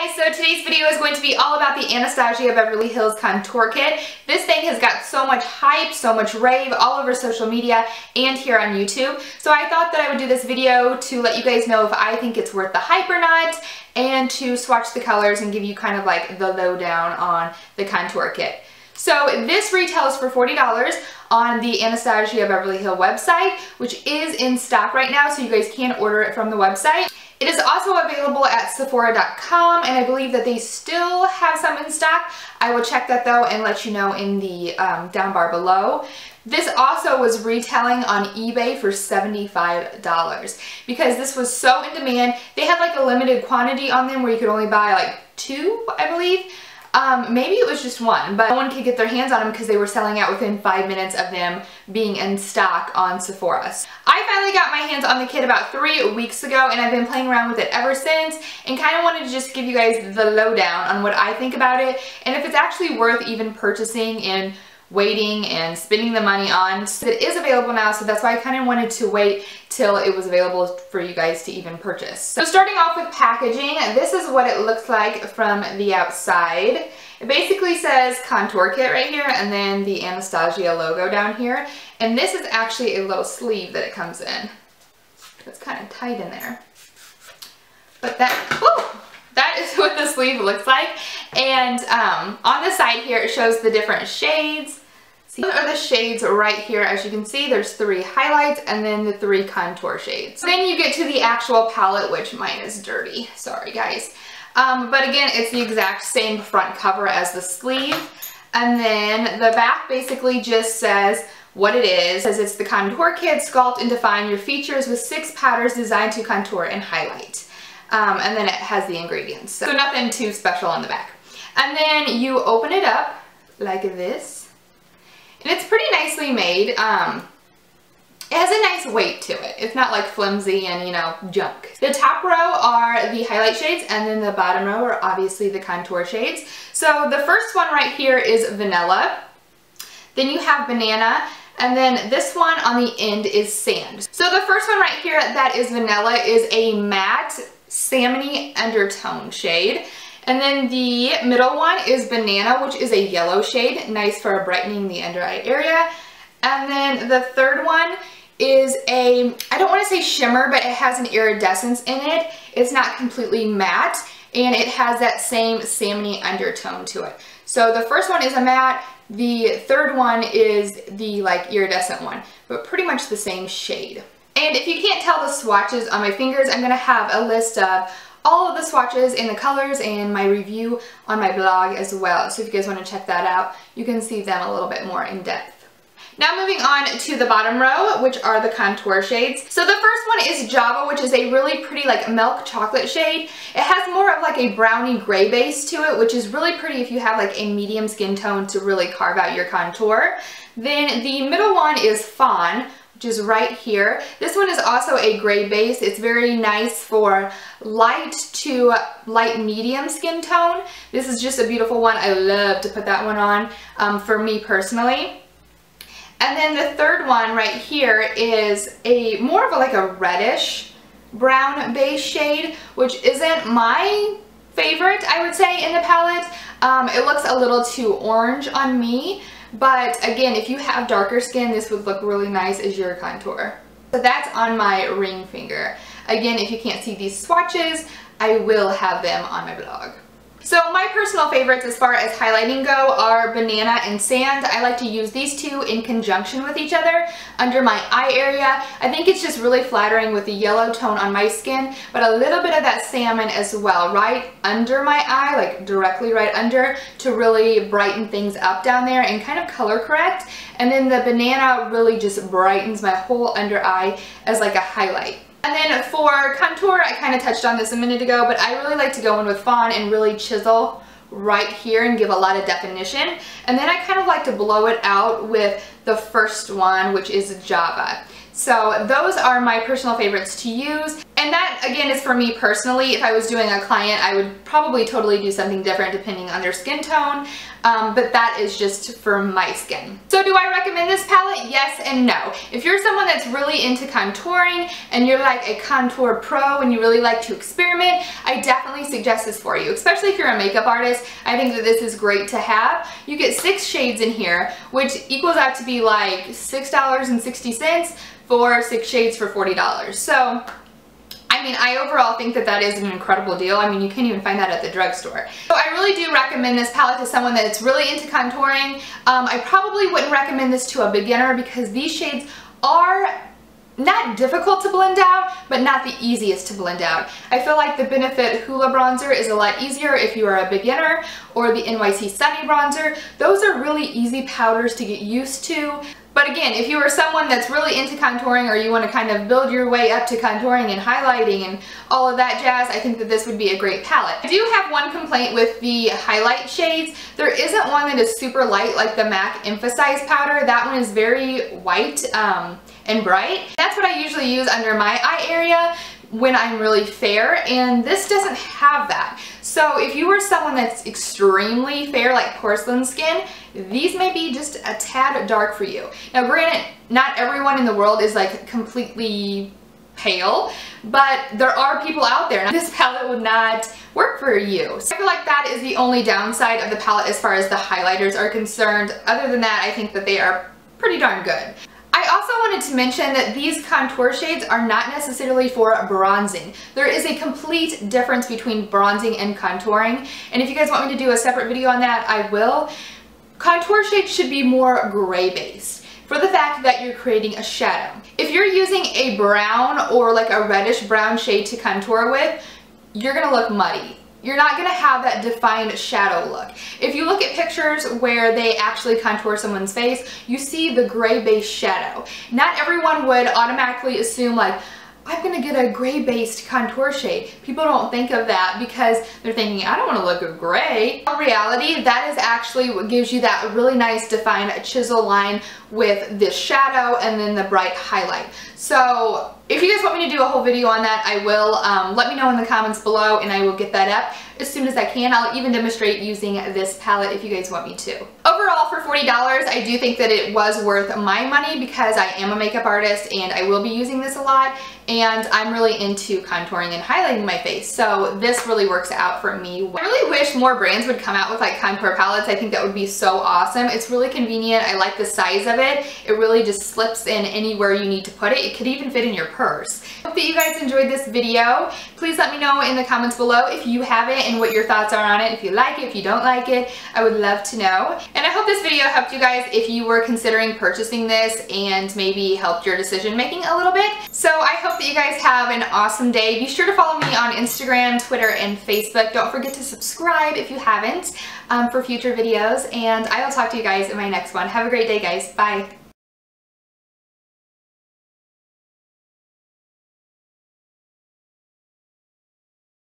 guys, so today's video is going to be all about the Anastasia Beverly Hills Contour Kit. This thing has got so much hype, so much rave all over social media and here on YouTube. So I thought that I would do this video to let you guys know if I think it's worth the hype or not, and to swatch the colors and give you kind of like the lowdown on the Contour Kit. So this retails for $40 on the Anastasia Beverly Hills website, which is in stock right now, so you guys can order it from the website. It is also available at Sephora.com, and I believe that they still have some in stock. I will check that though and let you know in the down bar below. This also was retailing on eBay for $75 because this was so in demand. They had like a limited quantity on them where you could only buy like 2, I believe. Maybe it was just 1, but no one could get their hands on them because they were selling out within 5 minutes of them being in stock on Sephora. I finally got my hands on the kit about 3 weeks ago, and I've been playing around with it ever since, and kind of wanted to just give you guys the lowdown on what I think about it, and if it's actually worth even purchasing and waiting and spending the money on. So it is available now, so that's why I kind of wanted to wait till it was available for you guys to even purchase. So starting off with packaging, this is what it looks like from the outside. It basically says Contour Kit right here, and then the Anastasia logo down here. And this is actually a little sleeve that it comes in. It's kind of tight in there. But that is what the sleeve looks like. And on the side here, it shows the different shades. These are the shades right here. As you can see, there's 3 highlights and then the 3 contour shades. Then you get to the actual palette, which mine is dirty. Sorry, guys. But again, it's the exact same front cover as the sleeve. And then the back basically just says what it is. It says it's the Contour Kit, sculpt and define your features with 6 powders designed to contour and highlight. And then it has the ingredients. So nothing too special on the back. And then you open it up like this. And it's pretty nicely made. It has a nice weight to it. It's not like flimsy and, you know, junk. The top row are the highlight shades, and then the bottom row are obviously the contour shades. So the first one right here is vanilla. Then you have banana. And then this one on the end is sand. So the first one right here that is vanilla is a matte salmony undertone shade. And then the middle one is banana, which is a yellow shade, nice for brightening the under eye area. And then the third one is a, I don't want to say shimmer, but it has an iridescence in it. It's not completely matte, and it has that same salmony undertone to it. So the first one is a matte, the third one is the like iridescent one, but pretty much the same shade. And if you can't tell the swatches on my fingers, I'm going to have a list of all of the swatches and the colors and my review on my blog as well. So if you guys want to check that out, you can see them a little bit more in depth. Now moving on to the bottom row, which are the contour shades. So the first one is Java, which is a really pretty like milk chocolate shade. It has more of like a brownie gray base to it, which is really pretty if you have like a medium skin tone to really carve out your contour. Then the middle one is Fawn, which is right here. This one is also a gray base. It's very nice for light to light medium skin tone. This is just a beautiful one. I love to put that one on for me personally. And then the third one right here is a more of a, like a reddish brown base shade, which isn't my favorite, I would say, in the palette. It looks a little too orange on me. But again, if you have darker skin, this would look really nice as your contour. So that's on my ring finger. Again, if you can't see these swatches, I will have them on my blog. So my personal favorites as far as highlighting go are banana and sand. I like to use these two in conjunction with each other under my eye area. I think it's just really flattering with the yellow tone on my skin, but a little bit of that salmon as well, right under my eye, like directly right under, to really brighten things up down there and kind of color correct. And then the banana really just brightens my whole under eye as like a highlight. And then for contour, I kind of touched on this a minute ago, but I really like to go in with Fawn and really chisel right here and give a lot of definition. And then I kind of like to blow it out with the first one, which is Java. So those are my personal favorites to use. And that, again, is for me personally. If I was doing a client, I would probably totally do something different depending on their skin tone, but that is just for my skin. So do I recommend this palette? Yes and no. If you're someone that's really into contouring and you're like a contour pro and you really like to experiment, I definitely suggest this for you, especially if you're a makeup artist. I think that this is great to have. You get 6 shades in here, which equals out to be like $6.60 for 6 shades for $40. So I mean, I overall think that that is an incredible deal. I mean, you can't even find that at the drugstore. So I really do recommend this palette to someone that's really into contouring. I probably wouldn't recommend this to a beginner because these shades are not difficult to blend out, but not the easiest to blend out. I feel like the Benefit Hoola bronzer is a lot easier if you are a beginner, or the NYC Sunny bronzer. Those are really easy powders to get used to. But again, if you are someone that's really into contouring or you want to kind of build your way up to contouring and highlighting and all of that jazz, I think that this would be a great palette. I do have one complaint with the highlight shades. There isn't one that is super light like the MAC Emphasize powder. That one is very white and bright. That's what I usually use under my eye area when I'm really fair, and this doesn't have that. So if you are someone that's extremely fair, like porcelain skin, these may be just a tad dark for you. Now granted, not everyone in the world is like completely pale, but there are people out there. Now, this palette would not work for you. So I feel like that is the only downside of the palette as far as the highlighters are concerned. Other than that, I think that they are pretty darn good. I also wanted to mention that these contour shades are not necessarily for bronzing. There is a complete difference between bronzing and contouring, and if you guys want me to do a separate video on that, I will. Contour shades should be more gray based for the fact that you're creating a shadow. If you're using a brown or like a reddish brown shade to contour with, you're gonna look muddy. You're not going to have that defined shadow look. If you look at pictures where they actually contour someone's face, you see the gray base shadow. Not everyone would automatically assume like, I'm going to get a gray based contour shade. People don't think of that because they're thinking, I don't want to look gray. In reality, that is actually what gives you that really nice defined chisel line with this shadow and then the bright highlight. So if you guys want me to do a whole video on that, I will. Let me know in the comments below and I will get that up as soon as I can. I'll even demonstrate using this palette if you guys want me to. Overall, for $40, I do think that it was worth my money because I am a makeup artist and I will be using this a lot, and I'm really into contouring and highlighting my face, so this really works out for me. I really wish more brands would come out with like contour palettes. I think that would be so awesome. It's really convenient. I like the size of it. It really just slips in anywhere you need to put it. It could even fit in your purse. Hope that you guys enjoyed this video. Please let me know in the comments below if you have it and what your thoughts are on it. If you like it, if you don't like it, I would love to know. And I hope this video helped you guys if you were considering purchasing this and maybe helped your decision making a little bit. So I hope that you guys have an awesome day. Be sure to follow me on Instagram, Twitter, and Facebook. Don't forget to subscribe if you haven't for future videos, and I will talk to you guys in my next one. Have a great day, guys. Bye.